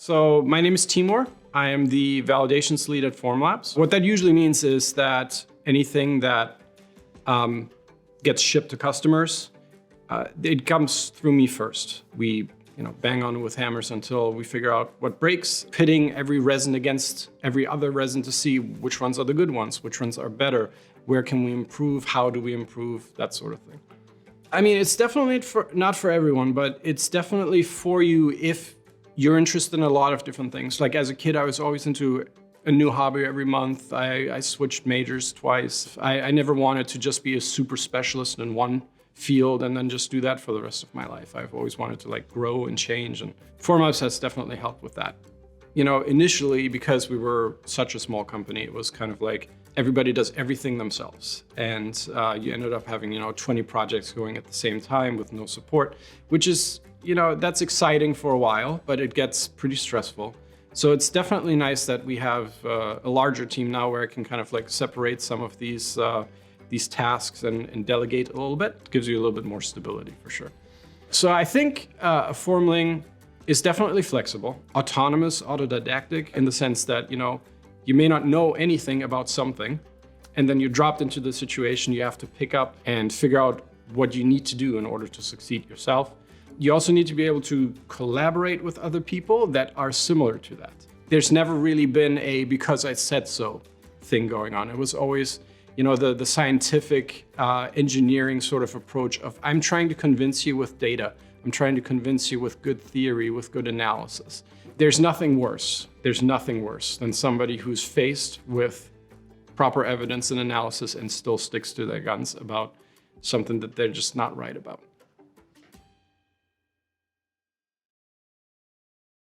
So my name is Timur. I am the validations lead at Formlabs. What that usually means is that anything that gets shipped to customers, it comes through me first. We bang on with hammers until we figure out what breaks, pitting every resin against every other resin to see which ones are the good ones, which ones are better, where can we improve, how do we improve, that sort of thing. I mean, it's definitely not for everyone, but it's definitely for you if you're interested in a lot of different things. Like as a kid, I was always into a new hobby every month. I switched majors twice. I never wanted to just be a super specialist in one field and then just do that for the rest of my life. I've always wanted to grow and change, and Formlabs has definitely helped with that. Initially, because we were such a small company, it was kind of like everybody does everything themselves. And you ended up having 20 projects going at the same time with no support, which is, that's exciting for a while, but it gets pretty stressful. So it's definitely nice that we have a larger team now where I can kind of separate some of these tasks and delegate a little bit. It gives you a little bit more stability for sure. So I think a formling is definitely flexible, autonomous, autodidactic, in the sense that, you may not know anything about something, and then you're dropped into the situation you have to pick up and figure out what you need to do in order to succeed yourself. You also need to be able to collaborate with other people that are similar to that. There's never really been a because I said so thing going on. It was always the scientific engineering sort of approach of I'm trying to convince you with data. I'm trying to convince you with good theory, with good analysis. There's nothing worse. There's nothing worse than somebody who's faced with proper evidence and analysis and still sticks to their guns about something that they're just not right about.